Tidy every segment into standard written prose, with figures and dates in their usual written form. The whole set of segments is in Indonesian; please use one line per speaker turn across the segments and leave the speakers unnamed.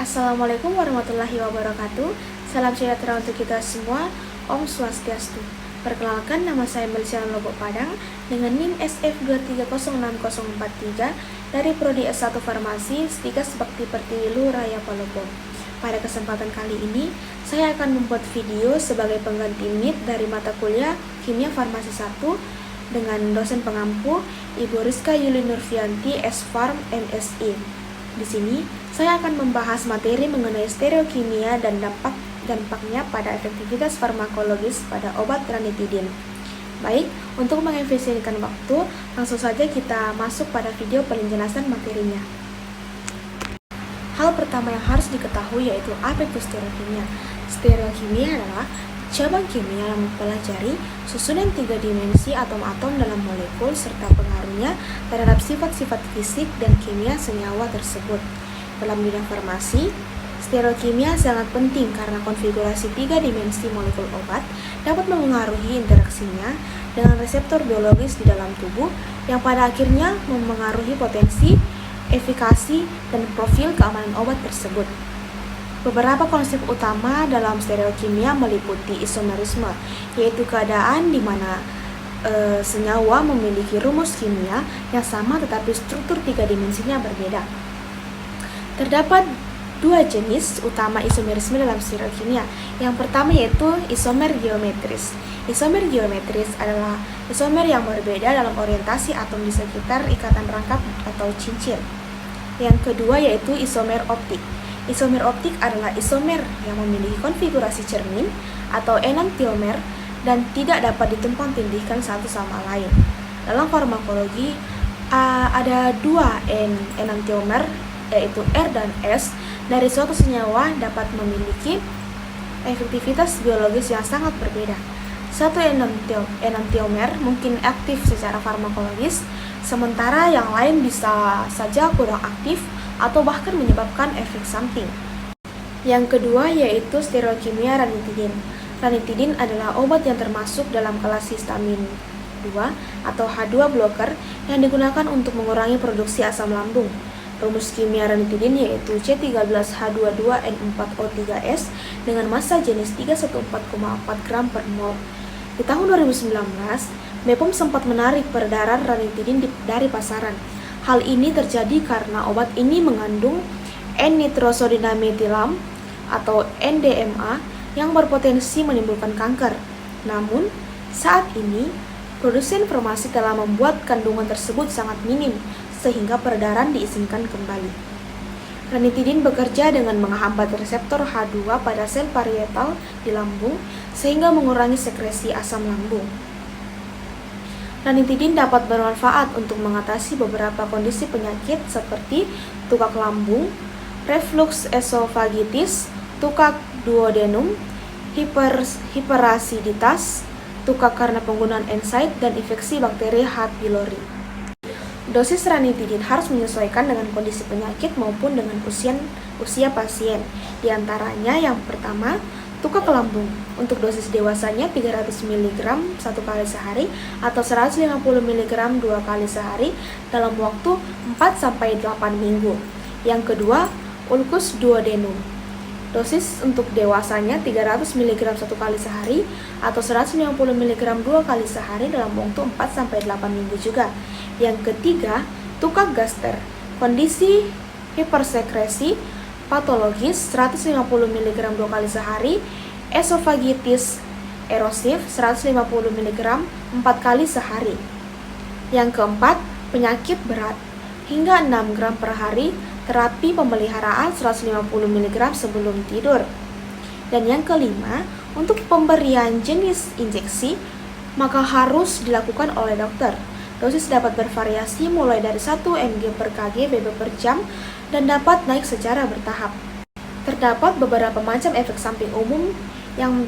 Assalamualaikum warahmatullahi wabarakatuh. Salam sejahtera untuk kita semua. Om Swastiastu. Perkenalkan, nama saya Melisiana Lombok Padang dengan NIM SF23060043 dari Prodi S1 Farmasi Stikas Bakti Pertiwi Lu Raya Palopo. Pada kesempatan kali ini, saya akan membuat video sebagai pengganti MIT dari mata kuliah Kimia Farmasi 1 dengan dosen pengampu Ibu Rizka Yuli Nurfianti, S.Farm, MSI. Di sini, saya akan membahas materi mengenai stereokimia dan dampaknya pada efektivitas farmakologis pada obat ranitidin. Baik, untuk mengefisienkan waktu, langsung saja kita masuk pada video penjelasan materinya. Hal pertama yang harus diketahui yaitu apa itu stereokimia. Stereokimia adalah cabang kimia yang mempelajari susunan 3 dimensi atom-atom dalam molekul serta pengaruhnya terhadap sifat-sifat fisik dan kimia senyawa tersebut. Dalam bidang farmasi, stereokimia sangat penting karena konfigurasi 3 dimensi molekul obat dapat memengaruhi interaksinya dengan reseptor biologis di dalam tubuh yang pada akhirnya memengaruhi potensi, efikasi, dan profil keamanan obat tersebut. Beberapa konsep utama dalam stereokimia meliputi isomerisme, yaitu keadaan di mana senyawa memiliki rumus kimia yang sama tetapi struktur 3 dimensinya berbeda. Terdapat 2 jenis utama isomerisme dalam stereokimia. Yang pertama yaitu isomer geometris. Isomer geometris adalah isomer yang berbeda dalam orientasi atom di sekitar ikatan rangkap atau cincin. Yang kedua yaitu isomer optik. Isomer optik adalah isomer yang memiliki konfigurasi cermin atau enantiomer dan tidak dapat ditumpang tindihkan satu sama lain. Dalam farmakologi ada 2 enantiomer yaitu R dan S dari suatu senyawa dapat memiliki efektivitas biologis yang sangat berbeda. Satu enantiomer mungkin aktif secara farmakologis, sementara yang lain bisa saja kurang aktif atau bahkan menyebabkan efek samping. Yang kedua yaitu stereokimia ranitidin. Ranitidin adalah obat yang termasuk dalam kelas histamin 2 atau H2 blocker yang digunakan untuk mengurangi produksi asam lambung. Rumus kimia ranitidin yaitu C13H22N4O3S dengan massa jenis 314,4 gram per mol. Di tahun 2019, BPOM sempat menarik peredaran ranitidin dari pasaran. Hal ini terjadi karena obat ini mengandung N-nitrosodinametilam atau NDMA yang berpotensi menimbulkan kanker. Namun, saat ini, produsen farmasi telah membuat kandungan tersebut sangat minim, sehingga peredaran diizinkan kembali. Ranitidin bekerja dengan menghambat reseptor H2 pada sel parietal di lambung, sehingga mengurangi sekresi asam lambung. Ranitidin dapat bermanfaat untuk mengatasi beberapa kondisi penyakit seperti tukak lambung, reflux esofagitis, tukak duodenum, hiperasiditas, tukak karena penggunaan NSAID, dan infeksi bakteri H. pylori. Dosis ranitidin harus menyesuaikan dengan kondisi penyakit maupun dengan usia pasien. Di antaranya yang pertama, tukak lambung. Untuk dosis dewasanya 300 mg 1 kali sehari atau 150 mg 2 kali sehari dalam waktu 4-8 minggu. Yang kedua, ulcus duodenum. Dosis untuk dewasanya 300 mg 1 kali sehari atau 150 mg 2 kali sehari dalam waktu 4-8 minggu juga. Yang ketiga, tukak gaster. Kondisi hipersekresi patologis 150 mg 2 kali sehari, esofagitis erosif 150 mg 4 kali sehari. Yang keempat, penyakit berat hingga 6 gram per hari, terapi pemeliharaan 150 mg sebelum tidur. Dan yang kelima, untuk pemberian jenis injeksi maka harus dilakukan oleh dokter. Dosis dapat bervariasi mulai dari 1 mg per kg BB per jam dan dapat naik secara bertahap. Terdapat beberapa macam efek samping umum yang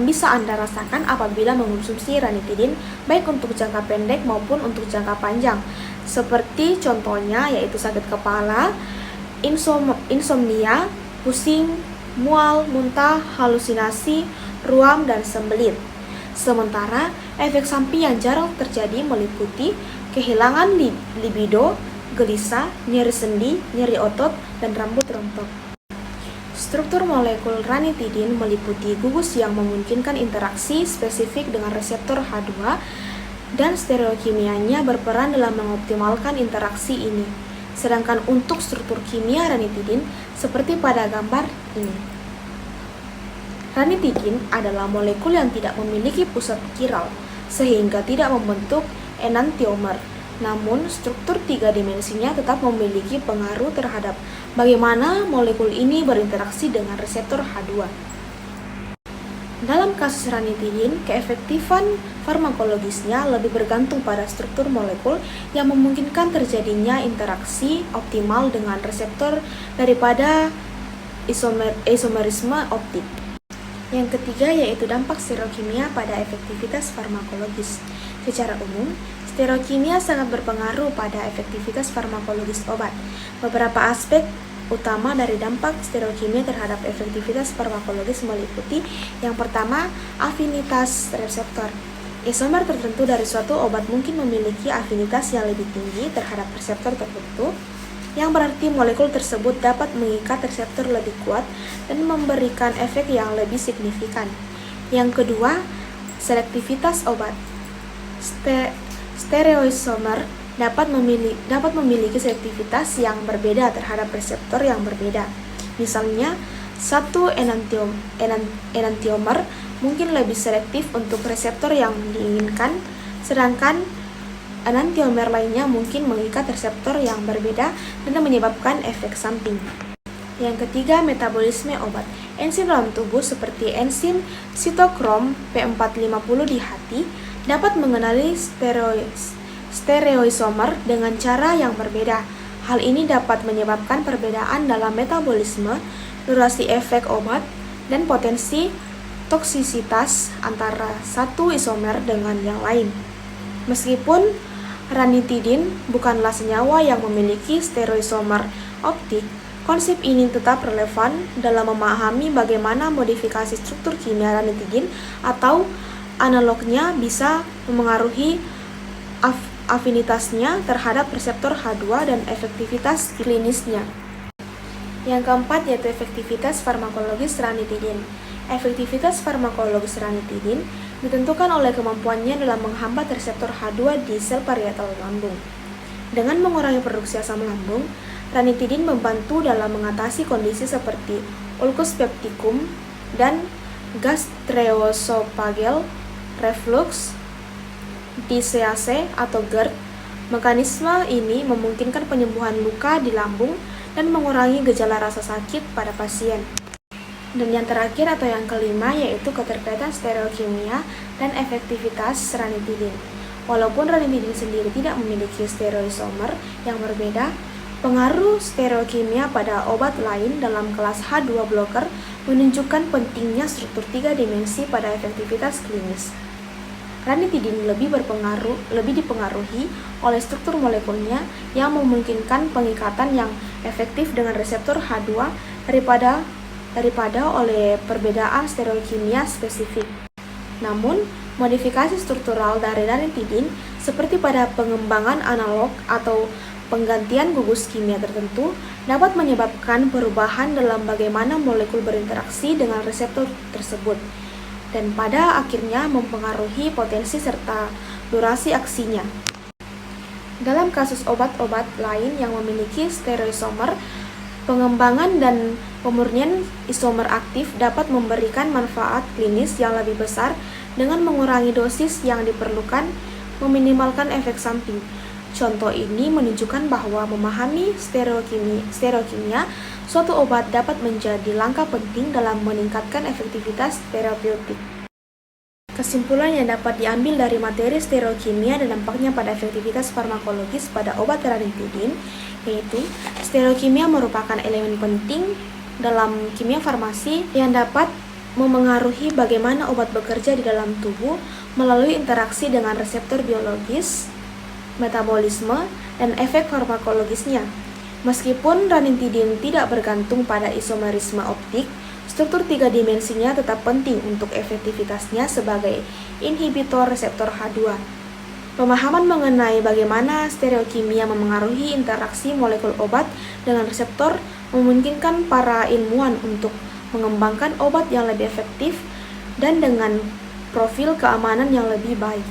bisa Anda rasakan apabila mengonsumsi ranitidin, baik untuk jangka pendek maupun untuk jangka panjang. Seperti contohnya yaitu sakit kepala, insomnia, pusing, mual, muntah, halusinasi, ruam, dan sembelit. Sementara efek samping yang jarang terjadi meliputi kehilangan libido, gelisah, nyeri sendi, nyeri otot, dan rambut rontok. Struktur molekul ranitidin meliputi gugus yang memungkinkan interaksi spesifik dengan reseptor H2 dan stereokimianya berperan dalam mengoptimalkan interaksi ini. Sedangkan untuk struktur kimia ranitidin seperti pada gambar ini. Ranitidin adalah molekul yang tidak memiliki pusat kiral sehingga tidak membentuk enantiomer. Namun, struktur 3 dimensinya tetap memiliki pengaruh terhadap bagaimana molekul ini berinteraksi dengan reseptor H2. Dalam kasus ranitidin, keefektifan farmakologisnya lebih bergantung pada struktur molekul yang memungkinkan terjadinya interaksi optimal dengan reseptor daripada isomerisme optik. Yang ketiga yaitu dampak stereokimia pada efektivitas farmakologis. Secara umum, stereokimia sangat berpengaruh pada efektivitas farmakologis obat. Beberapa aspek utama dari dampak stereokimia terhadap efektivitas farmakologis meliputi yang pertama, afinitas reseptor. Isomer tertentu dari suatu obat mungkin memiliki afinitas yang lebih tinggi terhadap reseptor tertentu, yang berarti molekul tersebut dapat mengikat reseptor lebih kuat dan memberikan efek yang lebih signifikan. Yang kedua, selektivitas obat. Stereoisomer dapat memiliki selektivitas yang berbeda terhadap reseptor yang berbeda. Misalnya, satu enantiomer mungkin lebih selektif untuk reseptor yang diinginkan, sedangkan enantiomer lainnya mungkin mengikat reseptor yang berbeda dan menyebabkan efek samping. Yang ketiga, metabolisme obat. Enzim dalam tubuh seperti enzim sitokrom P450 di hati dapat mengenali stereoisomer dengan cara yang berbeda. Hal ini dapat menyebabkan perbedaan dalam metabolisme, durasi efek obat, dan potensi toksisitas antara satu isomer dengan yang lain. Meskipun ranitidin bukanlah senyawa yang memiliki stereoisomer optik, konsep ini tetap relevan dalam memahami bagaimana modifikasi struktur kimia ranitidin atau analognya bisa memengaruhi afinitasnya terhadap reseptor H2 dan efektivitas klinisnya. Yang keempat yaitu efektivitas farmakologis ranitidin. Efektivitas farmakologis ranitidin ditentukan oleh kemampuannya dalam menghambat reseptor H2 di sel parietal lambung. Dengan mengurangi produksi asam lambung, ranitidin membantu dalam mengatasi kondisi seperti ulcus pepticum dan gastroesophageal reflux, DCAC atau GERD. Mekanisme ini memungkinkan penyembuhan luka di lambung dan mengurangi gejala rasa sakit pada pasien. Dan yang terakhir atau yang kelima yaitu keterkaitan stereokimia dan efektivitas ranitidin. Walaupun ranitidin sendiri tidak memiliki stereoisomer yang berbeda, pengaruh stereokimia pada obat lain dalam kelas H2 blocker menunjukkan pentingnya struktur 3 dimensi pada efektivitas klinis. Ranitidin lebih dipengaruhi oleh struktur molekulnya yang memungkinkan pengikatan yang efektif dengan reseptor H2 daripada oleh perbedaan stereokimia spesifik. Namun, modifikasi struktural dari ranitidin seperti pada pengembangan analog atau penggantian gugus kimia tertentu dapat menyebabkan perubahan dalam bagaimana molekul berinteraksi dengan reseptor tersebut dan pada akhirnya mempengaruhi potensi serta durasi aksinya. Dalam kasus obat-obat lain yang memiliki stereoisomer, pengembangan dan pemurnian isomer aktif dapat memberikan manfaat klinis yang lebih besar dengan mengurangi dosis yang diperlukan, meminimalkan efek samping. Contoh ini menunjukkan bahwa memahami stereokimia suatu obat dapat menjadi langkah penting dalam meningkatkan efektivitas terapeutik. Kesimpulan yang dapat diambil dari materi stereokimia dan dampaknya pada efektivitas farmakologis pada obat ranitidin yaitu stereokimia merupakan elemen penting dalam kimia farmasi yang dapat memengaruhi bagaimana obat bekerja di dalam tubuh melalui interaksi dengan reseptor biologis, metabolisme, dan efek farmakologisnya. Meskipun ranitidin tidak bergantung pada isomerisme optik, Struktur tiga dimensinya tetap penting untuk efektivitasnya sebagai inhibitor reseptor H2. Pemahaman mengenai bagaimana stereokimia memengaruhi interaksi molekul obat dengan reseptor memungkinkan para ilmuwan untuk mengembangkan obat yang lebih efektif dan dengan profil keamanan yang lebih baik.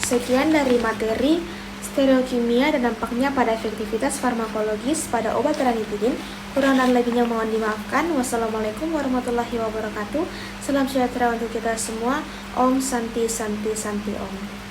Sekian dari materi stereokimia dan dampaknya pada efektivitas farmakologis pada obat ranitidin. Kurang dan lebihnya mohon dimaafkan. Wassalamualaikum warahmatullahi wabarakatuh. Salam sejahtera untuk kita semua. Om Santi Santi Santi Om.